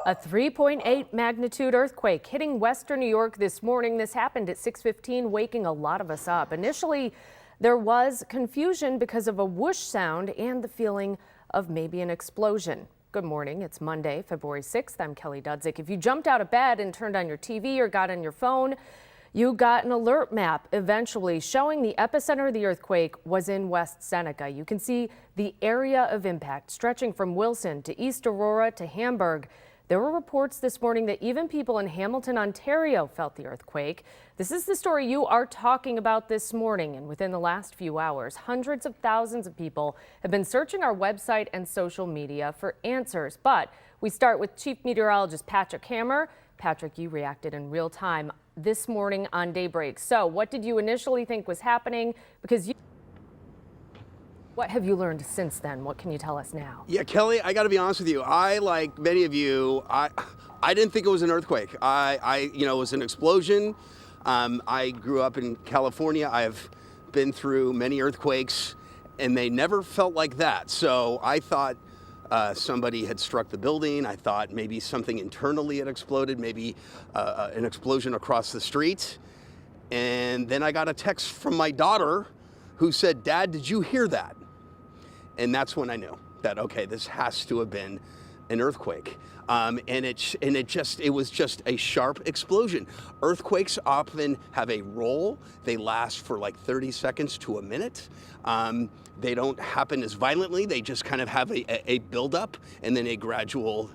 A 3.8 magnitude earthquake hitting western New York this morning. This happened at 6:15, waking a lot of us up. Initially, there was confusion because of a whoosh sound and the feeling of maybe an explosion. Good morning. It's Monday, February 6th. I'm Kelly Dudzik. If you jumped out of bed and turned on your TV or got on your phone, you got an alert map eventually showing the epicenter of the earthquake was in West Seneca. You can see the area of impact stretching from Wilson to East Aurora to Hamburg. There were reports this morning that even people in Hamilton, Ontario felt the earthquake. This is the story you are talking about this morning, and within the last few hours, hundreds of thousands of people have been searching our website and social media for answers. But we start with Chief Meteorologist Patrick Hammer. Patrick, you reacted in real time this morning on Daybreak. So what did you initially think was happening? What have you learned since then? What can you tell us now? Yeah, Kelly, I got to be honest with you. I, like many of you, I didn't think it was an earthquake. It was an explosion. I grew up in California. I've been through many earthquakes, and they never felt like that. So I thought somebody had struck the building. I thought maybe something internally had exploded, maybe an explosion across the street. And then I got a text from my daughter who said, "Dad, did you hear that?" And that's when I knew that, okay, this has to have been an earthquake. It was just a sharp explosion. Earthquakes often have a roll. They last for like 30 seconds to a minute. They don't happen as violently. They just kind of have a buildup and then a gradual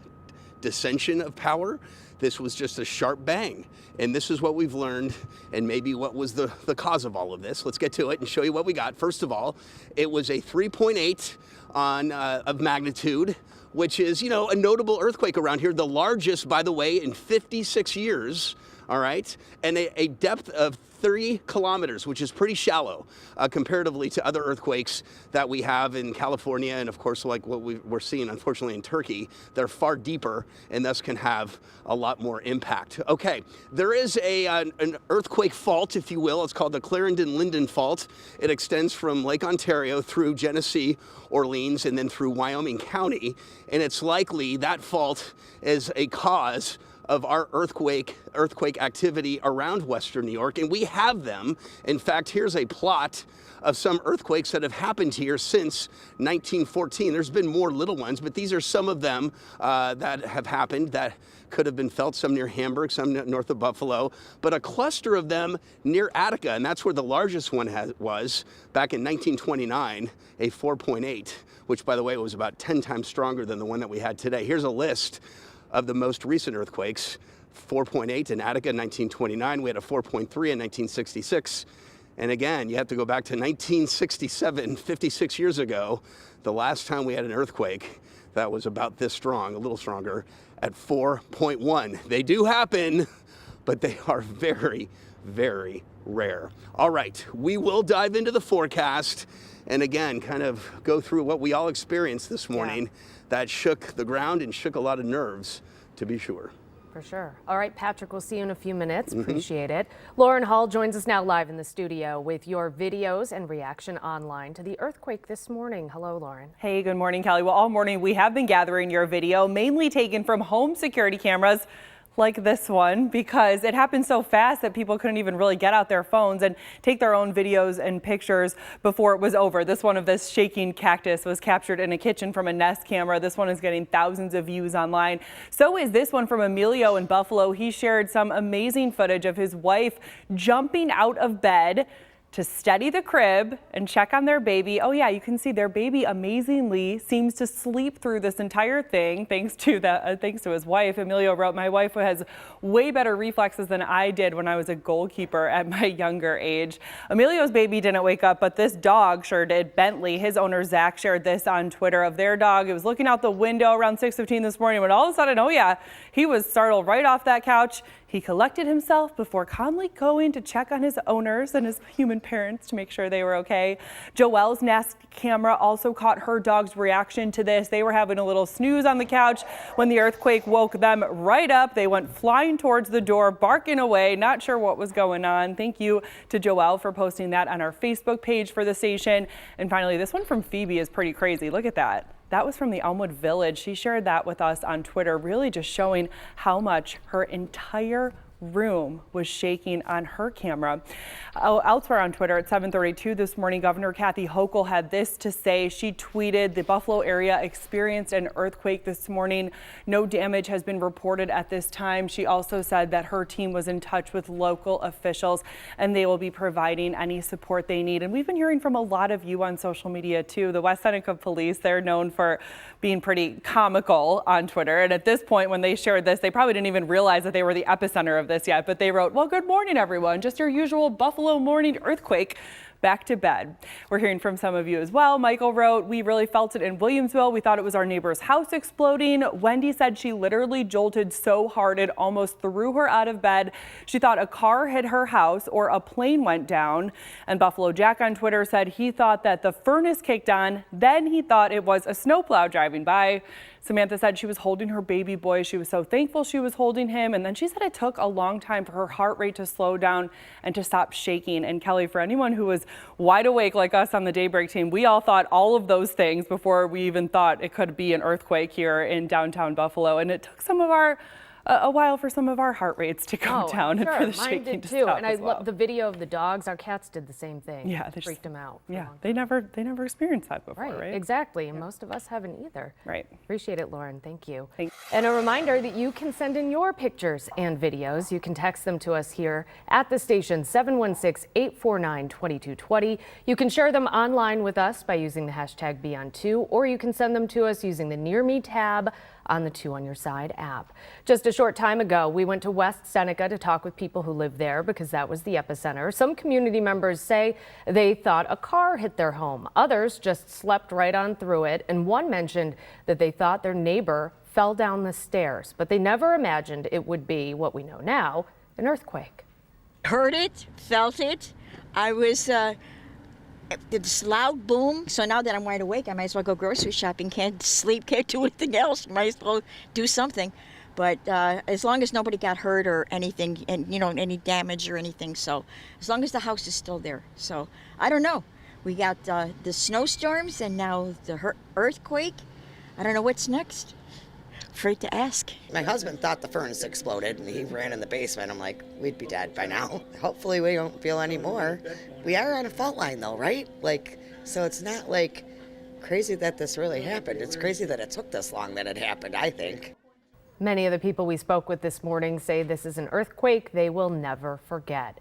dissension of power. This was just a sharp bang. And this is what we've learned, and maybe what was the cause of all of this. Let's get to it and show you what we got. First of all, it was a 3.8 of magnitude, which is, a notable earthquake around here. The largest, by the way, in 56 years, all right? And a depth of 30 kilometers, which is pretty shallow comparatively to other earthquakes that we have in California, and of course, like what we're seeing, unfortunately, in Turkey. They're far deeper and thus can have a lot more impact. Okay, there is an earthquake fault, if you will. It's called the Clarendon-Linden Fault. It extends from Lake Ontario through Genesee, Orleans, and then through Wyoming County, and it's likely that fault is a cause of our earthquake activity around Western New York, and we have them. In fact, here's a plot of some earthquakes that have happened here since 1914. There's been more little ones, but these are some of them that have happened that could have been felt, some near Hamburg, some north of Buffalo, but a cluster of them near Attica, and that's where the largest one was back in 1929, a 4.8, which, by the way, was about 10 times stronger than the one that we had today. Here's a list of the most recent earthquakes. 4.8 in Attica in 1929. We had a 4.3 in 1966. And again, you have to go back to 1967, 56 years ago, the last time we had an earthquake that was about this strong, a little stronger, at 4.1. They do happen, but they are very, very rare. All right, we will dive into the forecast and again, kind of go through what we all experienced this morning that shook the ground and shook a lot of nerves, to be sure. For sure. All right, Patrick, we'll see you in a few minutes. Appreciate it. Lauren Hall joins us now live in the studio with your videos and reaction online to the earthquake this morning. Hello, Lauren. Hey, good morning, Kelly. Well, all morning we have been gathering your video, mainly taken from home security cameras like this one, because it happened so fast that people couldn't even really get out their phones and take their own videos and pictures before it was over. This one of this shaking cactus was captured in a kitchen from a Nest camera. This one is getting thousands of views online. So is this one from Emilio in Buffalo. He shared some amazing footage of his wife jumping out of bed to steady the crib and check on their baby. Oh yeah, you can see their baby amazingly seems to sleep through this entire thing thanks to his wife. Emilio wrote, "My wife has way better reflexes than I did when I was a goalkeeper at my younger age." Emilio's baby didn't wake up, but this dog sure did. Bentley, his owner Zach, shared this on Twitter of their dog. It was looking out the window around 6:15 this morning when all of a sudden, oh yeah, he was startled right off that couch. He collected himself before calmly going to check on his owners and his human parents to make sure they were okay. Joelle's Nest camera also caught her dog's reaction to this. They were having a little snooze on the couch when the earthquake woke them right up. They went flying towards the door, barking away, not sure what was going on. Thank you to Joelle for posting that on our Facebook page for the station. And finally, this one from Phoebe is pretty crazy. Look at that. That was from the Elmwood Village. She shared that with us on Twitter, really just showing how much her entire room was shaking on her camera. Elsewhere on Twitter at 7:32 this morning, Governor Kathy Hochul had this to say. She tweeted, "The Buffalo area experienced an earthquake this morning. No damage has been reported at this time." She also said that her team was in touch with local officials and they will be providing any support they need. And we've been hearing from a lot of you on social media too. The West Seneca police, they're known for being pretty comical on Twitter. And at this point, when they shared this, they probably didn't even realize that they were the epicenter of this yet, but they wrote, "Well, good morning, everyone. Just your usual Buffalo morning earthquake. Back to bed." We're hearing from some of you as well. Michael wrote, "We really felt it in Williamsville. We thought it was our neighbor's house exploding." Wendy said she literally jolted so hard it almost threw her out of bed. She thought a car hit her house or a plane went down. And Buffalo Jack on Twitter said he thought that the furnace kicked on, then he thought it was a snowplow driving by. Samantha said she was holding her baby boy. She was so thankful she was holding him. And then she said it took a long time for her heart rate to slow down and to stop shaking. And Kelly, for anyone who was wide awake like us on the Daybreak team, we all thought all of those things before we even thought it could be an earthquake here in downtown Buffalo. And it took a while for some of our heart rates to go down and for the shaking to stop. And I love the video of the dogs. Our cats did the same thing. Yeah, they freaked them out. Yeah, they never experienced that before, right? Exactly, and most of us haven't either. Right. Appreciate it, Lauren. Thank you. Thanks. And a reminder that you can send in your pictures and videos. You can text them to us here at the station, 716-849-2220. You can share them online with us by using the hashtag #Beyond2, or you can send them to us using the Near Me tab on the 2 on Your Side app. Just a short time ago, we went to West Seneca to talk with people who live there because that was the epicenter. Some community members say they thought a car hit their home. Others just slept right on through it. And one mentioned that they thought their neighbor fell down the stairs, but they never imagined it would be what we know now, an earthquake. Heard it, felt it. I was this loud boom. So now that I'm wide awake, I might as well go grocery shopping. Can't sleep, can't do anything else. Might as well do something. But as long as nobody got hurt or anything, and any damage or anything. So as long as the house is still there. So I don't know. We got the snowstorms and now the earthquake. I don't know what's next. Afraid to ask. My husband thought the furnace exploded and he ran in the basement. I'm like, we'd be dead by now. Hopefully we don't feel any more. We are on a fault line though, right? So it's not crazy that this really happened. It's crazy that it took this long that it happened, I think. Many of the people we spoke with this morning say this is an earthquake they will never forget.